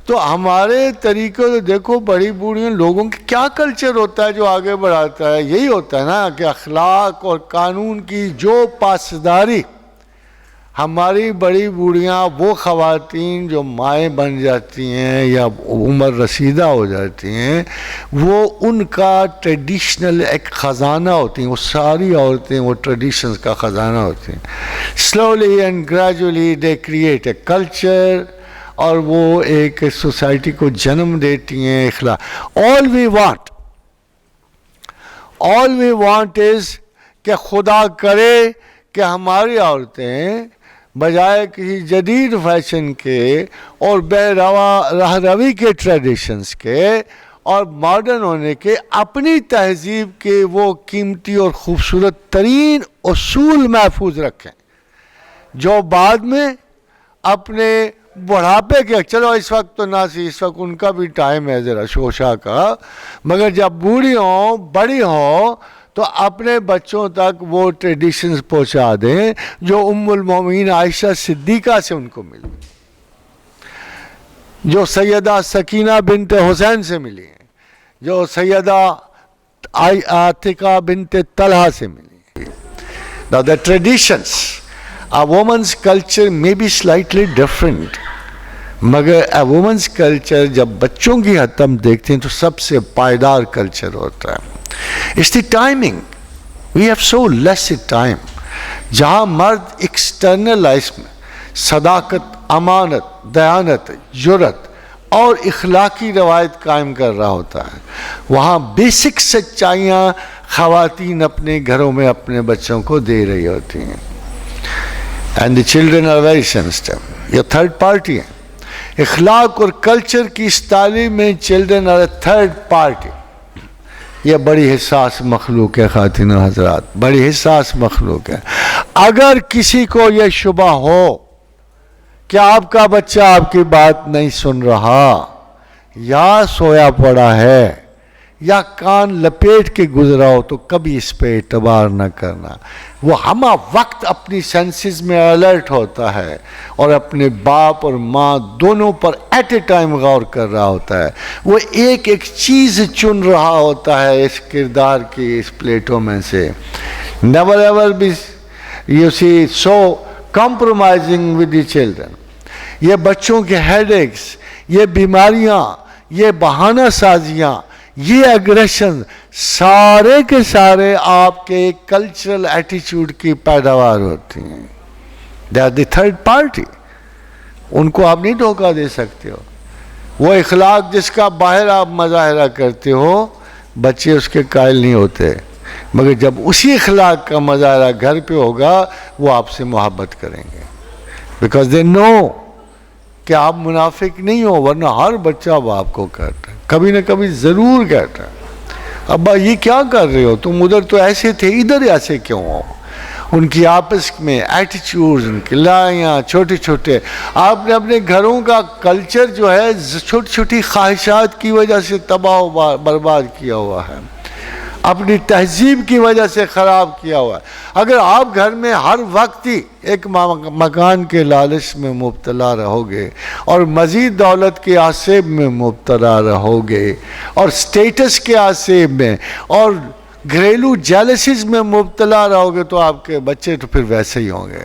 تو ہمارے طریقے تو دیکھو، بڑی بوڑھیوں لوگوں کی کیا کلچر ہوتا ہے جو آگے بڑھاتا ہے؟ یہی ہوتا ہے نا کہ اخلاق اور قانون کی جو پاسداری. ہماری بڑی بوڑھیاں وہ خواتین جو مائیں بن جاتی ہیں یا عمر رسیدہ ہو جاتی ہیں، وہ ان کا ٹریڈیشنل ایک خزانہ ہوتی ہیں. وہ ساری عورتیں وہ ٹریڈیشنز کا خزانہ ہوتی ہیں. Slowly and gradually they create a culture, اور وہ ایک سوسائٹی کو جنم دیتی ہیں. اخلاق. all we want is کہ خدا کرے کہ ہماری عورتیں بجائے کسی جدید فیشن کے اور بے راہ روی کے ٹریڈیشنز کے اور ماڈرن ہونے کے، اپنی تہذیب کے وہ قیمتی اور خوبصورت ترین اصول محفوظ رکھیں جو بعد میں اپنے بڑھاپے کے، چلو اس وقت تو نہ سی، اس وقت ان کا بھی ٹائم ہے ذرا شوشا کا، مگر جب بوڑھی ہوں، بڑی ہوں، تو اپنے بچوں تک وہ ٹریڈیشنز پہنچا دیں جو ام المومنین عائشہ صدیقہ سے ان کو ملی، جو سیدہ سکینہ بنت حسین سے ملی ہیں، جو سیدہ عاتقہ بنت طلحہ سے ملی. Now the traditions, a woman's culture may be slightly different، مگر a woman's culture جب بچوں کی حد ہم دیکھتے ہیں تو سب سے پائیدار کلچر ہوتا ہے. It's the timing. We have so less time. جہاں مرد ایکسٹرنل لائف میں صداقت، امانت، دیانت، جرت اور اخلاقی روایت قائم کر رہا ہوتا ہے، وہاں بیسک سچائیاں خواتین اپنے گھروں میں اپنے بچوں کو دے رہی ہوتی ہیں. And the children are very sensitive. یہ تھرڈ پارٹی ہیں. اخلاق اور کلچر کی اس تعلیم میں children are a third party. یہ بڑی حساس مخلوق ہے خواتین و حضرات، بڑی حساس مخلوق ہے. اگر کسی کو یہ شبہ ہو کہ آپ کا بچہ آپ کی بات نہیں سن رہا، یا سویا پڑا ہے، یا کان لپیٹ کے گزرا ہو، تو کبھی اس پہ اعتبار نہ کرنا. وہ ہمہ وقت اپنی سینسز میں الرٹ ہوتا ہے اور اپنے باپ اور ماں دونوں پر ایٹ اے ٹائم غور کر رہا ہوتا ہے. وہ ایک ایک چیز چن رہا ہوتا ہے اس کردار کی اس پلیٹوں میں سے. never ever be you see so compromising with the children. یہ بچوں کے ہیڈ ایکس، یہ بیماریاں، یہ بہانہ سازیاں، یہ اگریشن، سارے کے سارے آپ کے کلچرل ایٹیچیوڈ کی پیداوار ہوتی ہیں. They are the third party. ان کو آپ نہیں دھوکہ دے سکتے ہو. وہ اخلاق جس کا باہر آپ مظاہرہ کرتے ہو، بچے اس کے قائل نہیں ہوتے، مگر جب اسی اخلاق کا مظاہرہ گھر پہ ہوگا وہ آپ سے محبت کریں گے. بیکاز دے نو کہ آپ منافق نہیں ہو، ورنہ ہر بچہ باپ کو کہتا ہے، کبھی نہ کبھی ضرور کہتا ہے، ابا یہ کیا کر رہے ہو تم، ادھر تو ایسے تھے ادھر ایسے کیوں ہو. ان کی آپس میں ایٹیچیوڈز، ان کی لائیاں چھوٹے چھوٹے. آپ نے اپنے گھروں کا کلچر جو ہے چھوٹی چھوٹی خواہشات کی وجہ سے تباہ و برباد کیا ہوا ہے، اپنی تہذیب کی وجہ سے خراب کیا ہوا ہے. اگر آپ گھر میں ہر وقت ہی ایک مکان کے لالچ میں مبتلا رہو گے اور مزید دولت کے آسیب میں مبتلا رہو گے اور سٹیٹس کے آسیب میں اور گھریلو جیلسیز میں مبتلا رہو گے، تو آپ کے بچے تو پھر ویسے ہی ہوں گے.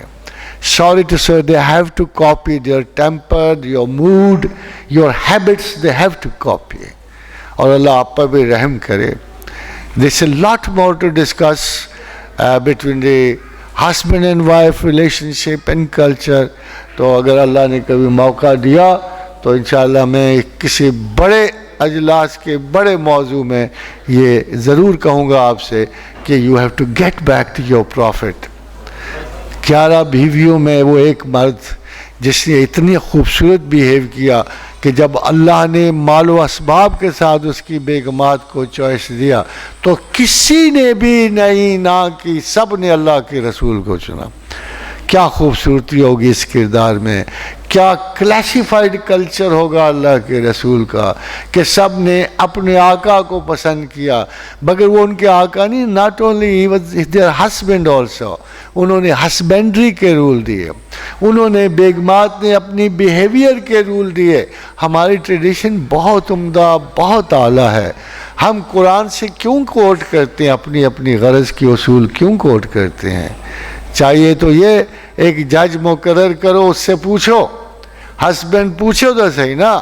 Sorry to say, they have to copy your temper, your mood, your habits, they have to copy. اور اللہ آپ پر بھی رحم کرے. There's a lot more to discuss between the husband and wife relationship and culture. تو اگر اللہ نے کبھی موقع دیا تو انشاءاللہ میں کسی بڑے اجلاس کے بڑے موضوع میں یہ ضرور کہوں گا آپ سے کہ you have to get back to your prophet. 11 بیویوں میں وہ ایک مرد جس نے اتنی خوبصورت بیہیو کیا کہ جب اللہ نے مال و اسباب کے ساتھ اس کی بیگمات کو چوائس دیا تو کسی نے بھی نہیں نہ کی، سب نے اللہ کے رسول کو چنا. کیا خوبصورتی ہوگی اس کردار میں، کیا کلاسیفائڈ کلچر ہوگا اللہ کے رسول کا کہ سب نے اپنے آقا کو پسند کیا، مگر وہ ان کے آقا نہیں، not only he was there husband also, انہوں نے ہسبینڈری کے رول دیے، انہوں نے بیگمات نے اپنی بیہیویئر کے رول دیے۔ ہماری ٹریڈیشن بہت عمدہ، بہت اعلیٰ ہے۔ ہم قرآن سے کیوں کوٹ کرتے ہیں؟ اپنی اپنی غرض کی اصول کیوں کوٹ کرتے ہیں؟ چاہیے تو یہ ایک جج مقرر کرو، اس سے پوچھو، ہسبینڈ پوچھو تو صحیح نا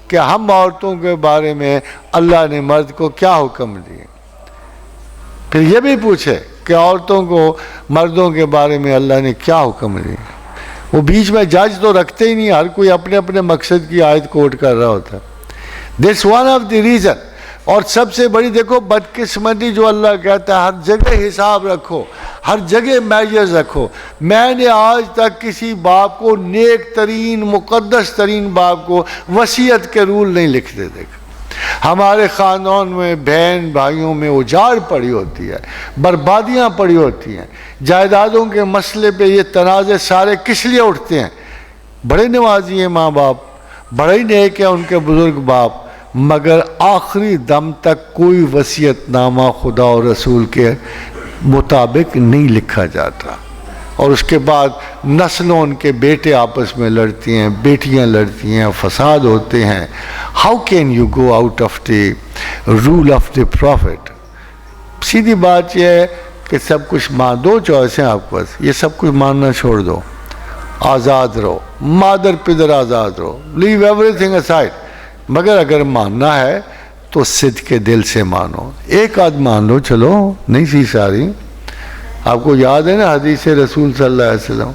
کہ ہم عورتوں کے بارے میں اللہ نے مرد کو کیا حکم دیے، پھر یہ بھی پوچھے کہ عورتوں کو مردوں کے بارے میں اللہ نے کیا حکم دیے۔ وہ بیچ میں جج تو رکھتے ہی نہیں، ہر کوئی اپنے اپنے مقصد کی آیت کوٹ کر رہا ہوتا ہے۔ This one of the reason. اور سب سے بڑی دیکھو بدقسمتی جو اللہ کہتا ہے، ہر جگہ حساب رکھو، ہر جگہ میجرز رکھو۔ میں نے آج تک کسی باپ کو، نیک ترین مقدس ترین باپ کو وصیت کے رول نہیں لکھتے دیکھا۔ ہمارے خاندان میں بہن بھائیوں میں اجاڑ پڑی ہوتی ہے، بربادیاں پڑی ہوتی ہیں، جائیدادوں کے مسئلے پہ یہ تنازع سارے کس لیے اٹھتے ہیں؟ بڑے نوازی ہیں ماں باپ، بڑے ہی نیک ہیں ان کے بزرگ باپ، مگر آخری دم تک کوئی وصیت نامہ خدا اور رسول کے مطابق نہیں لکھا جاتا، اور اس کے بعد نسلوں ان کے بیٹے آپس میں لڑتی ہیں، بیٹیاں لڑتی ہیں، فساد ہوتے ہیں۔ How can you go out of the role of the profit? سیدھی بات یہ ہے کہ سب کچھ دو چوائس ہیں آپ کے پاس، یہ سب کچھ ماننا چھوڑ دو، آزاد رہو، مادر پدر آزاد رہو، لیو ایوری تھنگ اسائڈ، مگر اگر ماننا ہے تو صدق کے دل سے مانو۔ ایک آدھ مان لو، چلو نہیں سی ساری۔ آپ کو یاد ہے نا حدیث رسول صلی اللہ علیہ وسلم،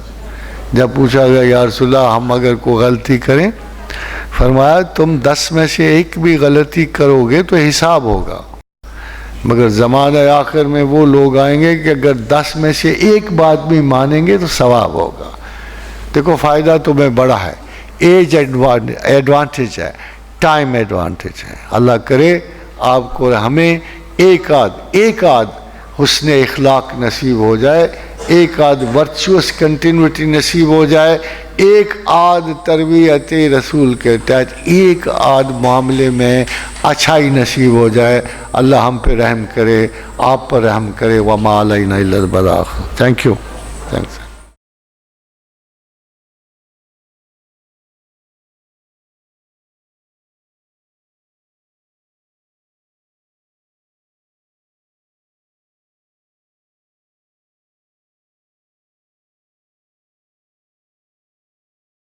جب پوچھا گیا یا رسول اللہ ہم اگر کوئی غلطی کریں، فرمایا تم 10 میں سے ایک بھی غلطی کرو گے تو حساب ہوگا، مگر زمانہ آخر میں وہ لوگ آئیں گے کہ اگر 10 میں سے ایک بات بھی مانیں گے تو ثواب ہوگا۔ دیکھو فائدہ تمہیں بڑا ہے، ایج ایڈوانٹیج ہے، ٹائم ایڈوانٹیج ہے۔ اللہ کرے آپ کو ہمیں ایک آدھ حسن اخلاق نصیب ہو جائے، ایک آدھ ورچوس کنٹینوٹی نصیب ہو جائے، ایک آدھ تربیت رسول کے تحت ایک آدھ معاملے میں اچھائی نصیب ہو جائے۔ اللہ ہم پہ رحم کرے، آپ پر رحم کرے۔ وما علینا الا البلاغ۔ Thank you.